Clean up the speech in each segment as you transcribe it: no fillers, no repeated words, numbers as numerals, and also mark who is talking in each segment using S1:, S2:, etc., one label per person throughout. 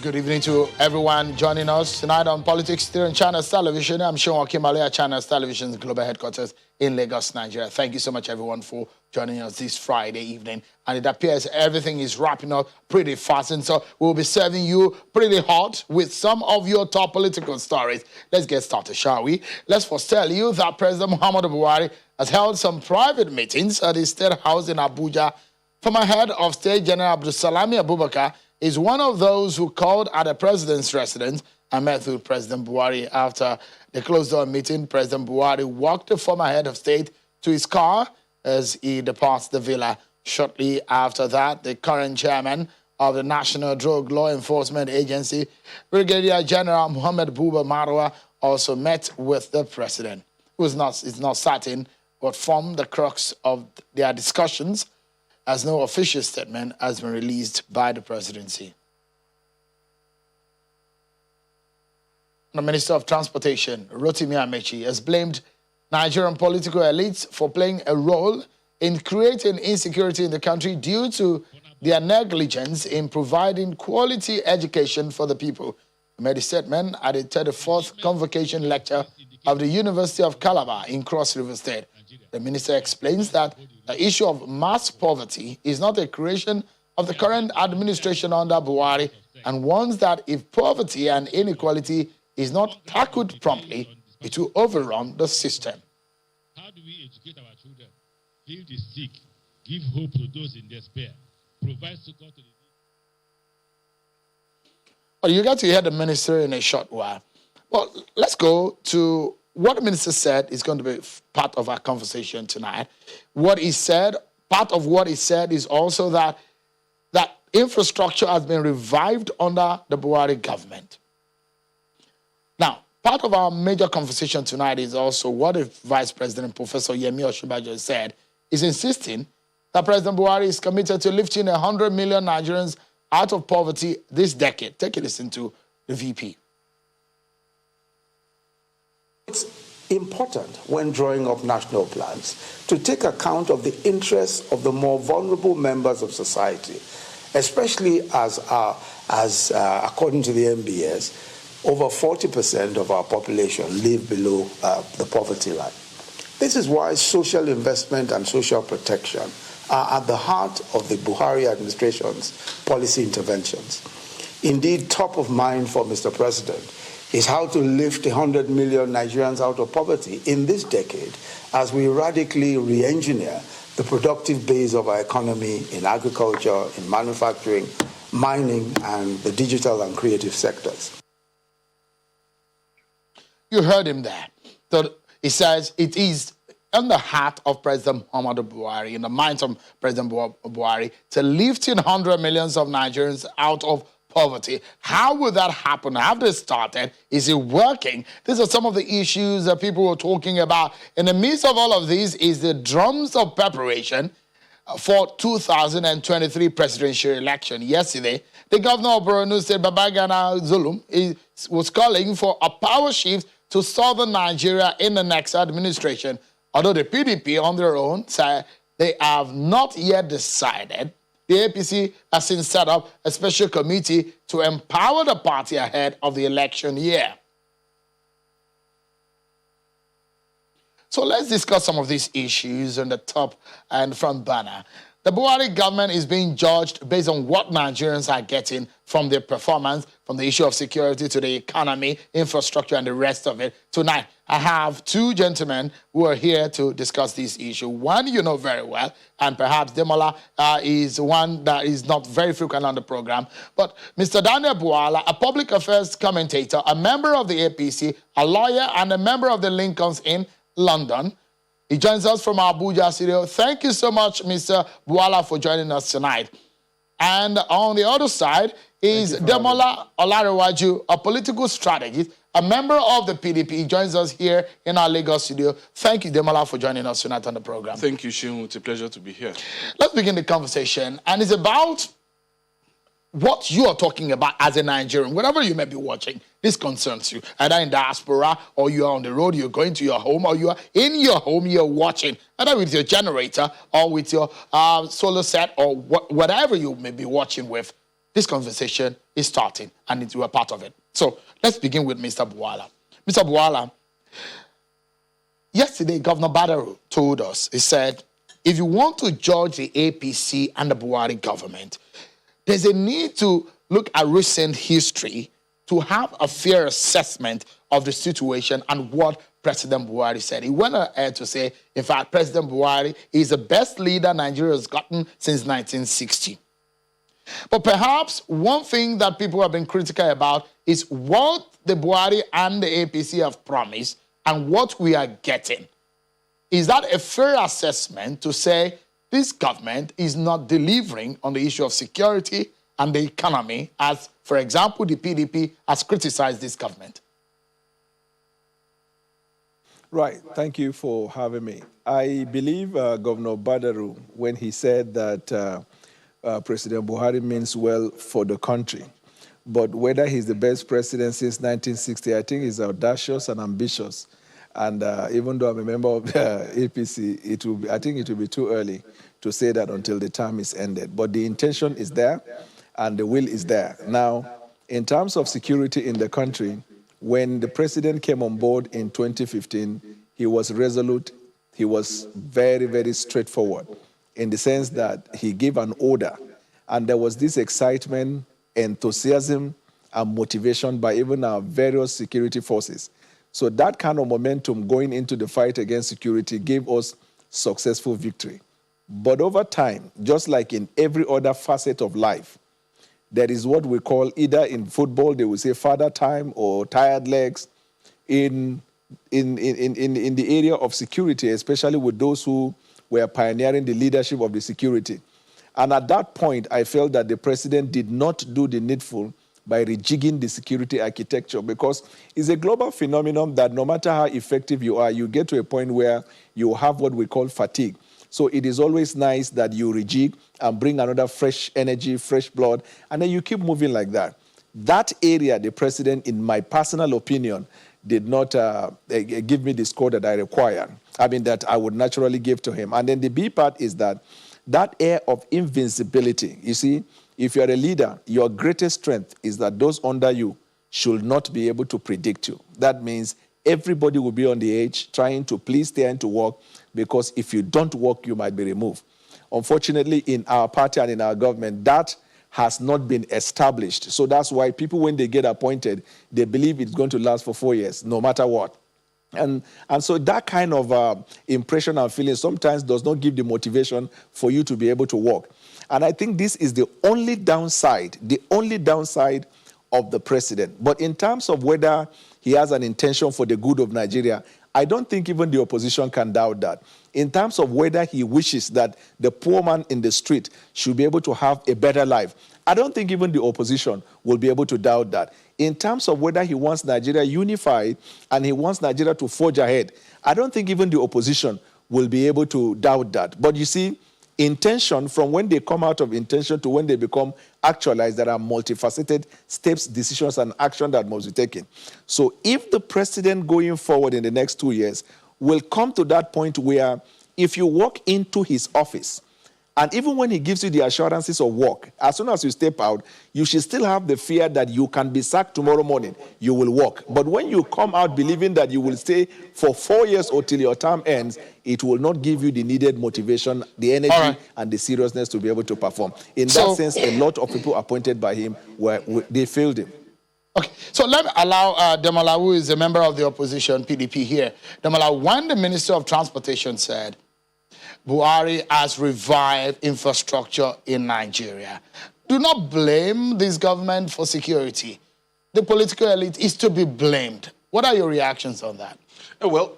S1: Good evening to everyone joining us tonight on Politics here on Channels Television. I'm Sean Kimale, Channels Television's global headquarters in Lagos, Nigeria. Thank you so much, everyone, for joining us this Friday evening. And it appears everything is wrapping up pretty fast. And so we'll be serving you pretty hot with some of your top political stories. Let's get started, shall we? Let's first tell you that President Muhammadu Buhari has held some private meetings at his State House in Abuja. Former head of State General Abdulsalami Abubakar is one of those who called at the president's residence and met with President Buhari. After the closed-door meeting, President Buhari walked the former head of state to his car as he departs the villa. Shortly after that, the current chairman of the National Drug Law Enforcement Agency, Brigadier General Muhammad Buba Marwa, also met with the president. It's not certain what formed the crux of their discussions, as no official statement has been released by the presidency. The Minister of Transportation, Rotimi Amechi, has blamed Nigerian political elites for playing a role in creating insecurity in the country due to their negligence in providing quality education for the people. He made a statement at the 34th convocation lecture of the University of Calabar in Cross River State. The minister explains that the issue of mass poverty is not a creation of the current administration under Buhari and warns that if poverty and inequality is not tackled promptly, it will overrun the system.
S2: How do we educate our children, heal the sick, give hope to those in despair, provide succor to the needy?
S1: Well, you got to hear the minister in a short while. Well, let's go to what the minister said is going to be part of our conversation tonight. What he said, part of what he said is also that infrastructure has been revived under the Buhari government. Now, part of our major conversation tonight is also what the Vice President, Professor Yemi Osinbajo, said, is insisting that President Buhari is committed to lifting 100 million Nigerians out of poverty this decade. Take a listen to the VP.
S3: It's important when drawing up national plans to take account of the interests of the more vulnerable members of society, especially as according to the MBS, over 40% of our population live below the poverty line. This is why social investment and social protection are at the heart of the Buhari administration's policy interventions. Indeed, top of mind for Mr. President is how to lift 100 million Nigerians out of poverty in this decade as we radically re-engineer the productive base of our economy in agriculture, in manufacturing, mining, and the digital and creative sectors.
S1: You heard him there. So he says it is in the heart of President Muhammadu Buhari, in the minds of President Buhari, to lift 100 millions of Nigerians out of poverty. How will that happen? Have they started? Is it working? These are some of the issues that people were talking about. In the midst of all of these is the drums of preparation for 2023 presidential election. Yesterday, the governor of Borno State, Babagana Zulum, was calling for a power shift to southern Nigeria in the next administration. Although the PDP on their own say they have not yet decided, the APC has since set up a special committee to empower the party ahead of the election year. So let's discuss some of these issues on the top and front burner. The Buhari government is being judged based on what Nigerians are getting from their performance, from the issue of security to the economy, infrastructure, and the rest of it. Tonight, I have two gentlemen who are here to discuss this issue. One you know very well, and perhaps Demola is one that is not very frequent on the program. But Mr. Daniel Bwala, a public affairs commentator, a member of the APC, a lawyer, and a member of the Lincolns in London. He joins us from Abuja studio. Thank you so much, Mr. Bwala, for joining us tonight. And on the other side is Demola Olarewaju, a political strategist, a member of the PDP. He joins us here in our Lagos studio. Thank you, Demola, for joining us tonight on the program.
S4: Thank you, Seun. It's a pleasure to be here.
S1: Let's begin the conversation. And it's about what you are talking about as a Nigerian. Wherever you may be watching, this concerns you. Either in diaspora, or you are on the road, you're going to your home, or you are in your home, you're watching, either with your generator or with your solar set or whatever you may be watching with. this conversation is starting, and you are part of it. So let's begin with Mr. Bwala. Mr. Bwala, yesterday, Governor Badaru told us, he said, if you want to judge the APC and the Buhari government, there's a need to look at recent history to have a fair assessment of the situation and what President Buhari said. He went ahead to say, in fact, President Buhari is the best leader Nigeria has gotten since 1960. But perhaps one thing that people have been critical about is what the Buhari and the APC have promised and what we are getting. Is that a fair assessment to say this government is not delivering on the issue of security and the economy, as, for example, the PDP has criticized this government?
S5: Right. Thank you for having me. I believe Governor Badaru, when he said that President Buhari means well for the country, but whether he's the best president since 1960, I think he's audacious and ambitious. And even though I'm a member of the APC, I think it will be too early to say that until the term is ended. But the intention is there, and the will is there. Now, in terms of security in the country, when the president came on board in 2015, he was resolute. He was very, very straightforward in the sense that he gave an order. And there was this excitement, enthusiasm, and motivation by even our various security forces. So that kind of momentum going into the fight against security gave us successful victory. But over time, just like in every other facet of life, there is what we call, either in football, they will say father time or tired legs. In the area of security, especially with those who were pioneering the leadership of the security. And at that point, I felt that the president did not do the needful by rejigging the security architecture, because it's a global phenomenon that no matter how effective you are, you get to a point where you have what we call fatigue. So it is always nice that you rejig and bring another fresh energy, fresh blood, and then you keep moving like that. That area, the president, in my personal opinion, did not give me the score that I require. I mean, that I would naturally give to him. And then the B part is that air of invincibility. You see, if you're a leader, your greatest strength is that those under you should not be able to predict you. That means everybody will be on the edge, trying to please stay and to work, because if you don't work, you might be removed. Unfortunately, in our party and in our government, that has not been established. So that's why people, when they get appointed, they believe it's going to last for 4 years, no matter what. And so that kind of impression and feeling sometimes does not give the motivation for you to be able to work. And I think this is the only downside of the president. But in terms of whether he has an intention for the good of Nigeria, I don't think even the opposition can doubt that. In terms of whether he wishes that the poor man in the street should be able to have a better life, I don't think even the opposition will be able to doubt that. In terms of whether he wants Nigeria unified and he wants Nigeria to forge ahead, I don't think even the opposition will be able to doubt that. But you see, intention, from when they come out of intention to when they become actualized, there are multifaceted steps, decisions, and action that must be taken. So if the president going forward in the next 2 years will come to that point where if you walk into his office, and even when he gives you the assurances of work, as soon as you step out, you should still have the fear that you can be sacked tomorrow morning, you will work. But when you come out believing that you will stay for 4 years or till your term ends, it will not give you the needed motivation, the energy, and the seriousness to be able to perform. In that sense, a lot of people appointed by him, they failed him.
S1: Okay, so let me allow Demola, who is a member of the opposition, PDP here. Demola, when the Minister of Transportation said Buhari has revived infrastructure in Nigeria, do not blame this government for security. The political elite is to be blamed. What are your reactions on that?
S4: Well,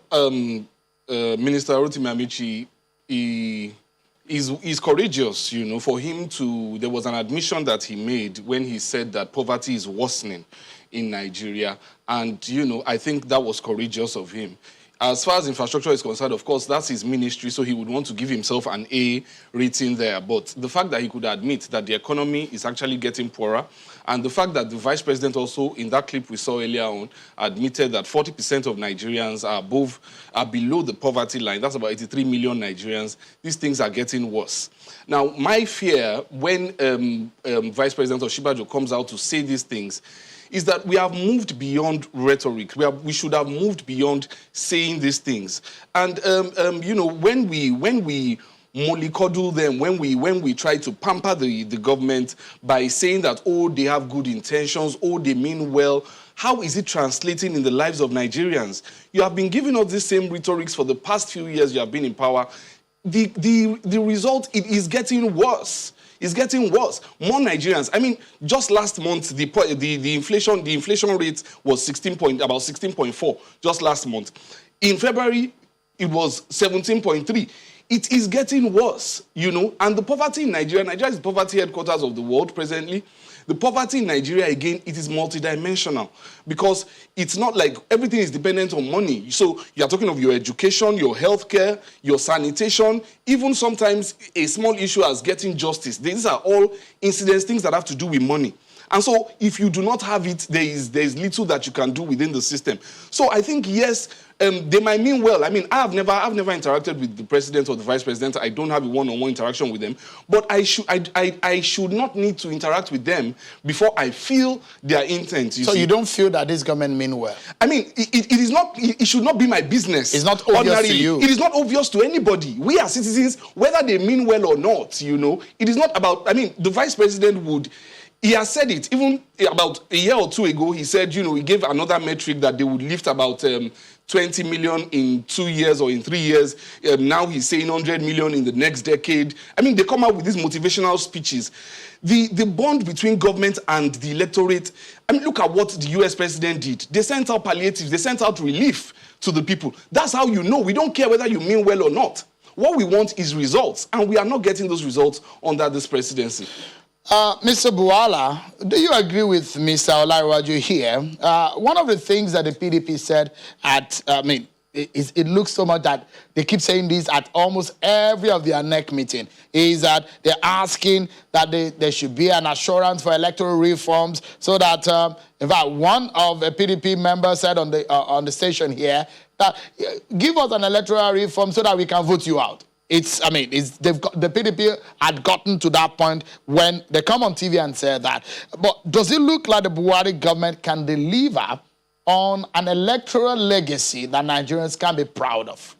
S4: Minister Rotimi Amici, he's courageous, you know, for him to... There was an admission that he made when he said that poverty is worsening in Nigeria. And, you know, I think that was courageous of him. As far as infrastructure is concerned, of course, that's his ministry, so he would want to give himself an A rating there. But the fact that he could admit that the economy is actually getting poorer, and the fact that the vice president also, in that clip we saw earlier on, admitted that 40% of Nigerians are below the poverty line. That's about 83 million Nigerians. These things are getting worse. Now, my fear when Vice President Osinbajo comes out to say these things is that we have moved beyond rhetoric. We should have moved beyond saying these things. And you know, when we mollycoddle them, when we try to pamper the government by saying that, oh, they have good intentions, oh, they mean well, how is it translating in the lives of Nigerians? You have been giving us the same rhetorics for the past few years you have been in power. The result, it is getting worse. It's getting worse. More Nigerians. I mean, just last month, the inflation rate was about 16.4. Just last month. In February, it was 17.3. It is getting worse, you know. And the poverty in Nigeria is the poverty headquarters of the world presently. The poverty in Nigeria, again, it is multidimensional because it's not like everything is dependent on money. So you're talking of your education, your healthcare, your sanitation, even sometimes a small issue as getting justice. These are all incidents, things that have to do with money. And so if you do not have it, there is little that you can do within the system. So I think, yes, they might mean well. I mean, I've never interacted with the president or the vice president. I don't have a one-on-one interaction with them. But I should not need to interact with them before I feel their intent.
S1: So you don't feel that this government mean well?
S4: I mean, it should not be my business.
S1: It's not obvious to you.
S4: It is not obvious to anybody. We are citizens, whether they mean well or not, you know. It is not about, I mean, the vice president would... He has said it. Even about a year or two ago, he said, you know, he gave another metric that they would lift about 20 million in 2 years or in 3 years. Now he's saying 100 million in the next decade. I mean, they come out with these motivational speeches. The bond between government and the electorate, I mean, look at what the US president did. They sent out palliatives. They sent out relief to the people. That's how you know. We don't care whether you mean well or not. What we want is results, and we are not getting those results under this presidency.
S1: Mr. Bwala, do you agree with Mr. Olarewaju here? One of the things that the PDP said it looks so much that they keep saying this at almost every of their NEC meeting, is that they're asking that there should be an assurance for electoral reforms so that, in fact, one of the PDP members said on the station here that give us an electoral reform so that we can vote you out. The PDP had gotten to that point when they come on TV and say that. But does it look like the Buhari government can deliver on an electoral legacy that Nigerians can be proud of?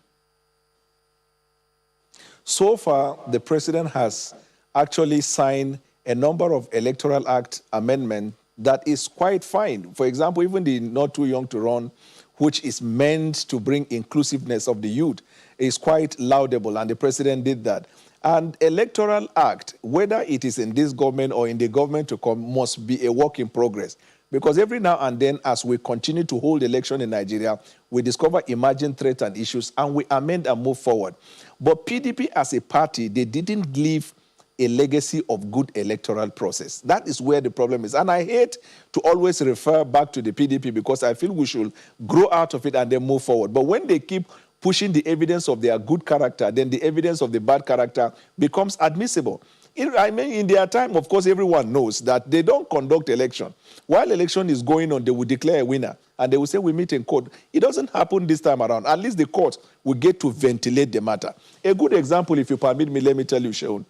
S5: So far, the president has actually signed a number of Electoral Act amendments that is quite fine. For example, even the Not Too Young to Run, which is meant to bring inclusiveness of the youth, is quite laudable, and the president did that. And Electoral Act, whether it is in this government or in the government to come, must be a work in progress. Because every now and then, as we continue to hold election in Nigeria, we discover emerging threats and issues, and we amend and move forward. But PDP as a party, they didn't leave a legacy of good electoral process. That is where the problem is. And I hate to always refer back to the PDP because I feel we should grow out of it and then move forward. But when they keep pushing the evidence of their good character, then the evidence of the bad character becomes admissible. In their time, of course, everyone knows that they don't conduct election. While election is going on, they will declare a winner, and they will say, we meet in court. It doesn't happen this time around. At least the court will get to ventilate the matter. A good example, if you permit me, let me tell you, Sheun.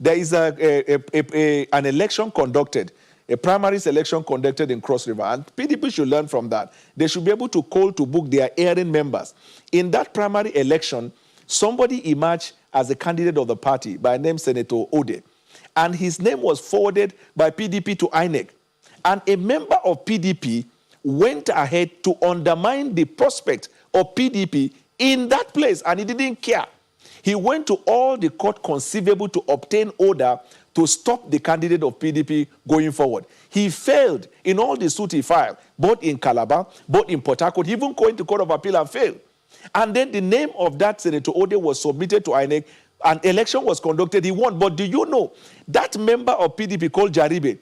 S5: There is an election conducted, a primary selection conducted in Cross River, and PDP should learn from that. They should be able to call to book their erring members. In that primary election, somebody emerged as a candidate of the party by name Senator Ode, and his name was forwarded by PDP to INEC. And a member of PDP went ahead to undermine the prospect of PDP in that place, and he didn't care. He went to all the court conceivable to obtain order to stop the candidate of PDP going forward. He failed in all the suit he filed, both in Calabar, both in Port Harcourt. He even going to Court of Appeal and failed. And then the name of that Senator Ode was submitted to INEC, and election was conducted. He won. But do you know that member of PDP called Jaribe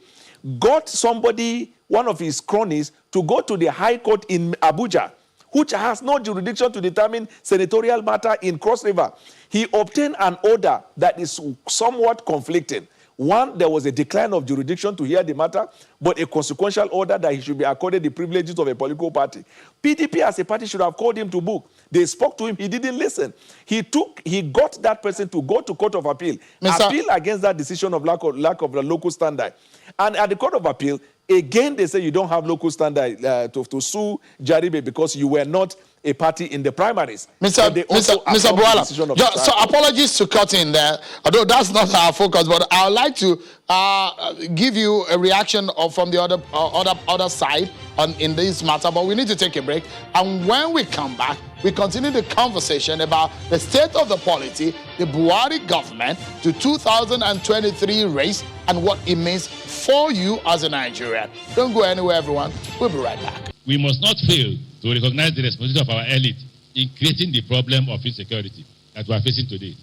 S5: got somebody, one of his cronies, to go to the High Court in Abuja, which has no jurisdiction to determine senatorial matter in Cross River. He obtained an order that is somewhat conflicting. One, there was a decline of jurisdiction to hear the matter, but a consequential order that he should be accorded the privileges of a political party. PDP as a party should have called him to book. They spoke to him, he didn't listen. He got that person to go to Court of Appeal, appeal against that decision of lack of the local standard. And at the Court of Appeal, again, they say you don't have local standard to sue Jaribe because you were not a party in the primaries.
S1: Mr. Bwala, so apologies to cut in there, although that's not our focus, but I would like to give you a reaction from the other side in this matter, but we need to take a break. And when we come back, we continue the conversation about the state of the polity, the Buhari government, to 2023 race, and what it means for you as a Nigerian. Don't go anywhere, everyone. We'll be right back.
S2: We must not fail to recognize the responsibility of our elite in creating the problem of insecurity that we are facing today.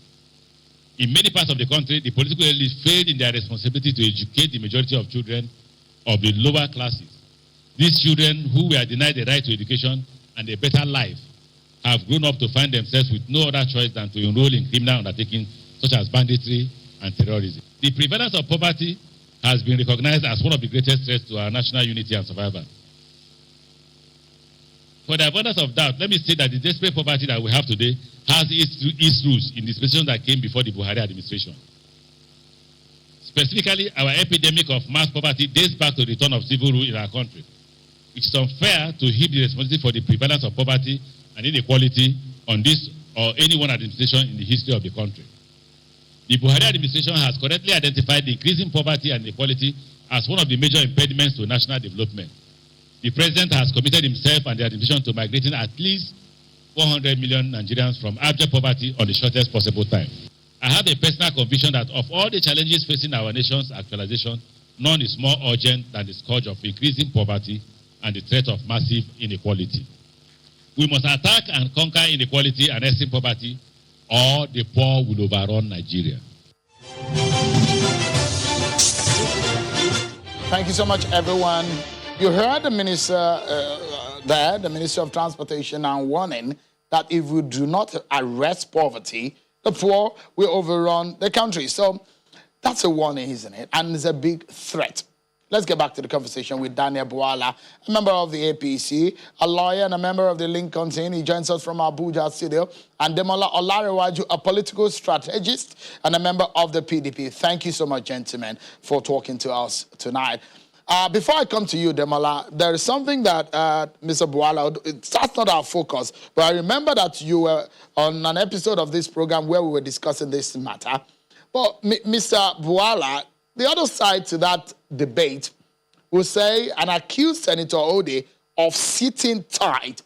S2: In many parts of the country, the political elite failed in their responsibility to educate the majority of children of the lower classes. These children who were denied the right to education and a better life have grown up to find themselves with no other choice than to enroll in criminal undertakings such as banditry and terrorism. The prevalence of poverty has been recognized as one of the greatest threats to our national unity and survival. For the avoidance of doubt, let me say that the desperate poverty that we have today has its roots in the dispensation that came before the Buhari administration. Specifically, our epidemic of mass poverty dates back to the return of civil rule in our country. It is unfair to heap the responsibility for the prevalence of poverty and inequality on this or any one administration in the history of the country. The Buhari administration has correctly identified the increasing poverty and inequality as one of the major impediments to national development. The president has committed himself and the administration to migrating at least 400 million Nigerians from abject poverty on the shortest possible time. I have a personal conviction that of all the challenges facing our nation's actualization, none is more urgent than the scourge of increasing poverty and the threat of massive inequality. We must attack and conquer inequality and extreme poverty, or the poor will overrun Nigeria.
S1: Thank you so much, everyone. You heard the minister there, the Minister of Transportation, now warning that if we do not arrest poverty, the poor will overrun the country. So that's a warning, isn't it? And it's a big threat. Let's get back to the conversation with Daniel Bwala, a member of the APC, a lawyer and a member of the Lincoln team. He joins us from Abuja studio. And Demola Olarewaju, a political strategist and a member of the PDP. Thank you so much, gentlemen, for talking to us tonight. Before I come to you, Demola, there is something that Mr. Bwala, that's not our focus, but I remember that you were on an episode of this program where we were discussing this matter. But Mr. Bwala, the other side to that debate will say and accuse Senator Ode of sitting tight.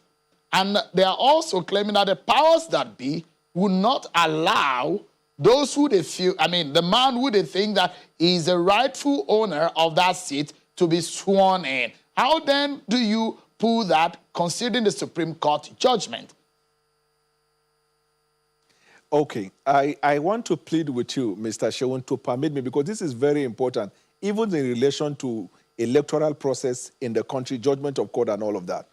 S1: And they are also claiming that the powers that be will not allow those who they feel, the man who they think that is the rightful owner of that seat to be sworn in. How then do you pull that considering the Supreme Court judgment?
S5: Okay, I want to plead with you, Mr. Shewun, to permit me, because this is very important, even in relation to electoral process in the country, judgment of court and all of that.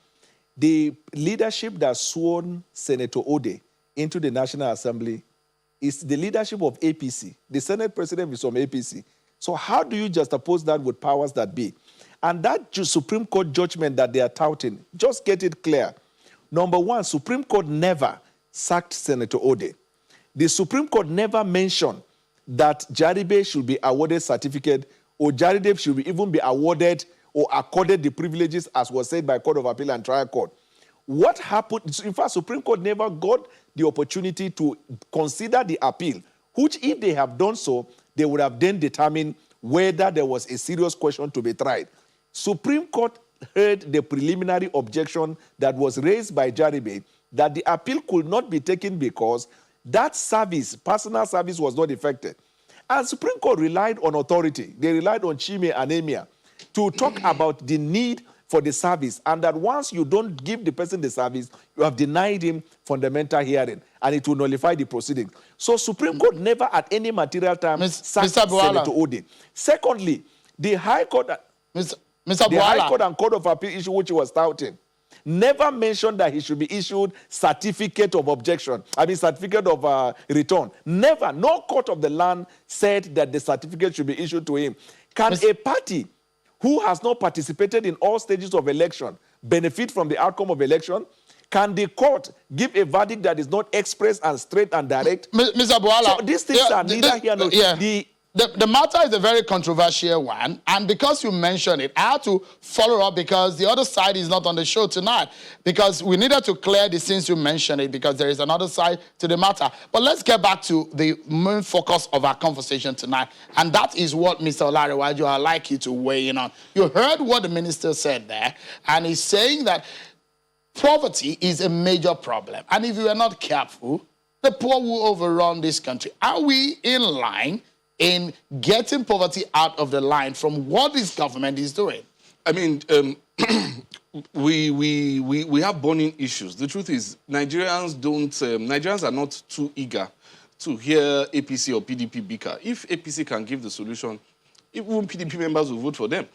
S5: The leadership that sworn Senator Ode into the National Assembly is the leadership of APC. The Senate President is from APC. So how do you juxtapose that with powers that be? And that Supreme Court judgment that they are touting, just get it clear. Number one, Supreme Court never sacked Senator Ode. The Supreme Court never mentioned that Jaribe should be awarded certificate or Jaribe should even be awarded or accorded the privileges as was said by Court of Appeal and Trial Court. What happened? In fact, Supreme Court never got the opportunity to consider the appeal, which if they have done so, they would have then determined whether there was a serious question to be tried. Supreme Court heard the preliminary objection that was raised by Jaribe that the appeal could not be taken because that service, personal service, was not effected. And Supreme Court relied on authority. They relied on Chime and Emia to talk about the need for the service, and that once you don't give the person the service, you have denied him fundamental hearing, and it will nullify the proceeding. So Supreme Court never at any material time sacked Senator Ode. Secondly, the High Court,
S1: Mr.
S5: the High Court and Court of Appeal issue which he was touting, never mentioned that he should be issued certificate of objection. Certificate of return. Never. No court of the land said that the certificate should be issued to him. Can a party who has not participated in all stages of election benefit from the outcome of election? Can the court give a verdict that is not express and straight and direct?
S1: Mr. Bwala,
S5: So these things are neither here nor
S1: The matter is a very controversial one, and because you mentioned it, I had to follow up because the other side is not on the show tonight, because we needed to clear this since you mentioned it, because there is another side to the matter. But let's get back to the main focus of our conversation tonight, and that is what Mr. Olarewaju, I'd like you to weigh in on. You heard what the minister said there, and he's saying that poverty is a major problem, and if we are not careful, the poor will overrun this country. Are we in line in getting poverty out of the line from what this government is doing?
S4: I mean, we have burning issues. The truth is, Nigerians are not too eager to hear APC or PDP bicker. If APC can give the solution, even PDP members will vote for them.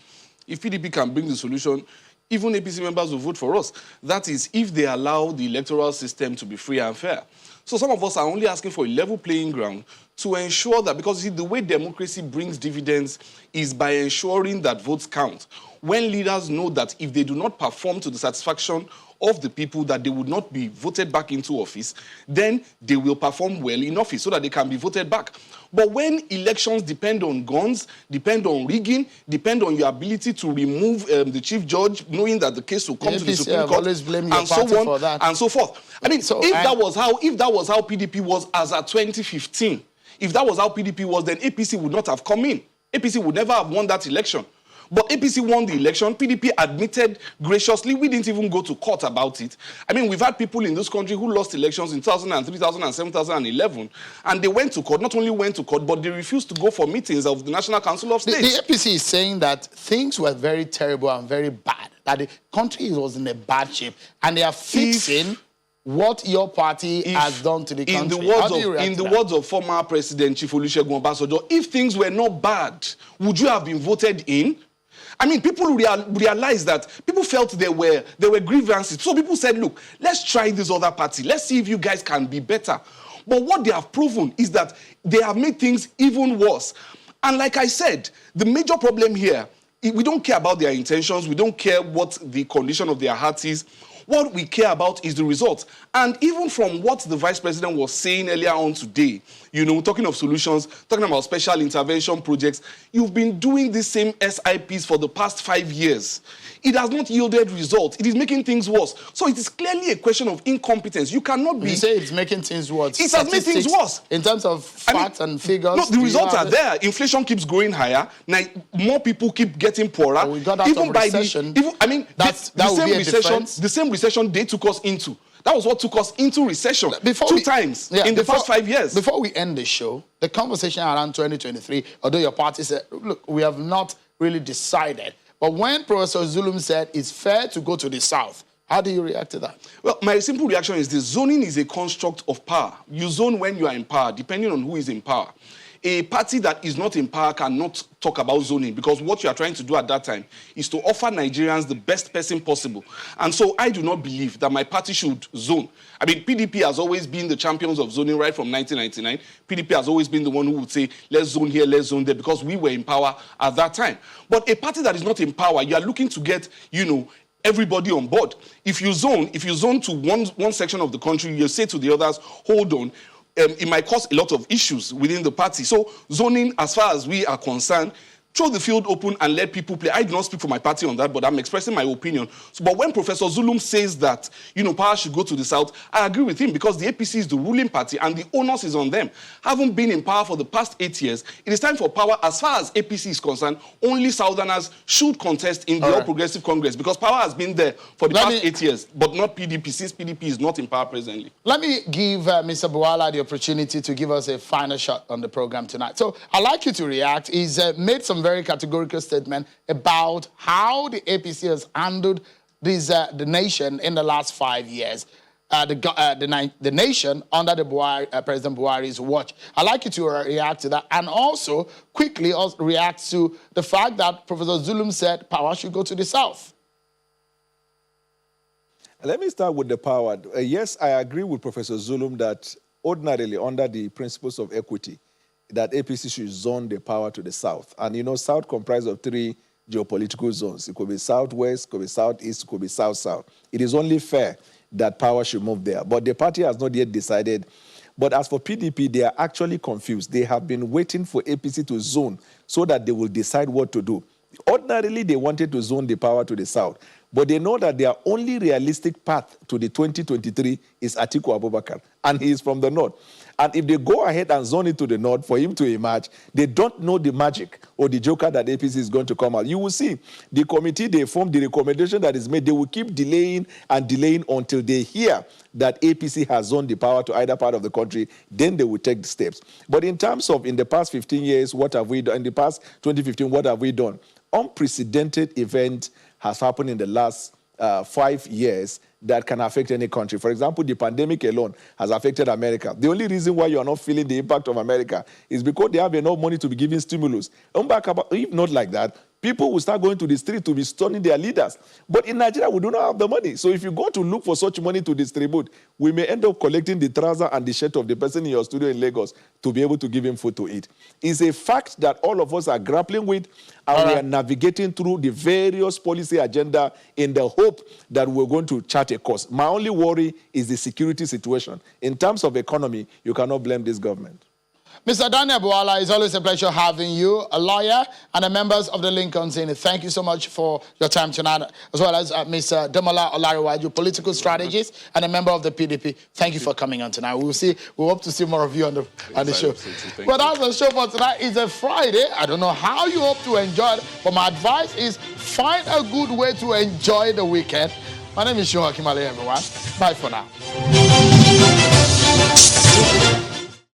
S4: If PDP can bring the solution, even APC members will vote for us. That is, if they allow the electoral system to be free and fair. So some of us are only asking for a level playing ground to ensure that, because you see, the way democracy brings dividends is by ensuring that votes count. When leaders know that if they do not perform to the satisfaction of the people, that they would not be voted back into office, then they will perform well in office so that they can be voted back. But when elections depend on guns, depend on rigging, depend on your ability to remove the chief judge, knowing that the case will come to the Supreme Court, and so on and so forth. I mean, if that was how PDP was as at 2015, if that was how PDP was, then APC would not have come in. APC would never have won that election. But APC won the election. PDP admitted graciously. We didn't even go to court about it. I mean, we've had people in this country who lost elections in 2003, 2007, 2011, and they went to court. Not only went to court, but they refused to go for meetings of the National Council of States.
S1: The APC is saying that things were very terrible and very bad, that the country was in a bad shape, and they are fixing what your party has done to the country.
S4: In the words of former President Chief Olusegun Obasanjo, if things were not bad, would you have been voted in? I mean, people realized that people felt there were grievances. So people said, look, let's try this other party. Let's see if you guys can be better. But what they have proven is that they have made things even worse. And like I said, the major problem here, we don't care about their intentions. We don't care what the condition of their heart is. What we care about is the results. And even from what the Vice President was saying earlier on today, you know, talking of solutions, talking about special intervention projects, you've been doing the same SIPs for the past 5 years. It has not yielded results. It is making things worse. So it is clearly a question of incompetence. You cannot be...
S1: You say it's making things worse.
S4: It has made things worse.
S1: In terms of facts and figures.
S4: No, the results are there. Inflation keeps going higher. Now, more people keep getting poorer.
S1: We got out of recession.
S4: The same recession they took us into. That was what took us into recession two times in the first 5 years.
S1: Before we end the show, the conversation around 2023, although your party said, look, we have not really decided. But when Professor Zulum said it's fair to go to the south, how do you react to that?
S4: Well, my simple reaction is this. Zoning is a construct of power. You zone when you are in power, depending on who is in power. A party that is not in power cannot talk about zoning, because what you are trying to do at that time is to offer Nigerians the best person possible. And so I do not believe that my party should zone. I mean, PDP has always been the champions of zoning right from 1999. PDP has always been the one who would say, let's zone here, let's zone there, because we were in power at that time. But a party that is not in power, you are looking to get, you know, everybody on board. If you zone to one section of the country, you say to the others, hold on, it might cause a lot of issues within the party. So zoning, as far as we are concerned, throw the field open and let people play. I do not speak for my party on that, but I'm expressing my opinion. So, but when Professor Zulum says that, you know, power should go to the south, I agree with him, because the APC is the ruling party and the onus is on them. Having been in power for the past 8 years, it is time for power. As far as APC is concerned, only Southerners should contest in the All Progressive Congress, because power has been there for the past 8 years, but not PDP, since PDP is not in power presently.
S1: Let me give Mr. Bwala the opportunity to give us a final shot on the program tonight. So I'd like you to react. He's made some very categorical statement about how the APC has handled this, the nation in the last 5 years. The nation under the President Buhari's watch. I'd like you to react to that, and also quickly also react to the fact that Professor Zulum said power should go to the south.
S5: Let me start with the power. Yes, I agree with Professor Zulum that ordinarily, under the principles of equity, that APC should zone the power to the south. And you know, south comprises of 3 geopolitical zones. It could be southwest, it could be southeast, it could be south-south. It is only fair that power should move there. But the party has not yet decided. But as for PDP, they are actually confused. They have been waiting for APC to zone so that they will decide what to do. Ordinarily, they wanted to zone the power to the south. But they know that their only realistic path to the 2023 is Atiku Abubakar, and he is from the north. And if they go ahead and zone it to the north for him to emerge, they don't know the magic or the joker that APC is going to come out. You will see the committee they formed, the recommendation that is made, they will keep delaying and delaying until they hear that APC has zoned the power to either part of the country, then they will take the steps. But in terms of in the past 15 years, what have we done? In the past 2015, what have we done? Unprecedented event has happened in the last 5 years that can affect any country. For example, the pandemic alone has affected America. The only reason why you are not feeling the impact of America is because they have enough money to be giving stimulus. If not like that, people will start going to the street to be stoning their leaders. But in Nigeria, we do not have the money. So if you go to look for such money to distribute, we may end up collecting the trouser and the shirt of the person in your studio in Lagos to be able to give him food to eat. It's a fact that all of us are grappling with, and we are navigating through the various policy agenda in the hope that we're going to chart a course. My only worry is the security situation. In terms of economy, you cannot blame this government.
S1: Mr. Daniel Bwala, it's always a pleasure having you, a lawyer and the members of the Lincoln Senate. Thank you so much for your time tonight, as well as Mr. Demola Olariwaju, political strategist and a member of the PDP. Thank you for coming on tonight. We hope to see more of you on the show. Well, that's the show for tonight. It's a Friday. I don't know how you hope to enjoy it, but my advice is find a good way to enjoy the weekend. My name is Seun Akinmale, everyone. Bye for now.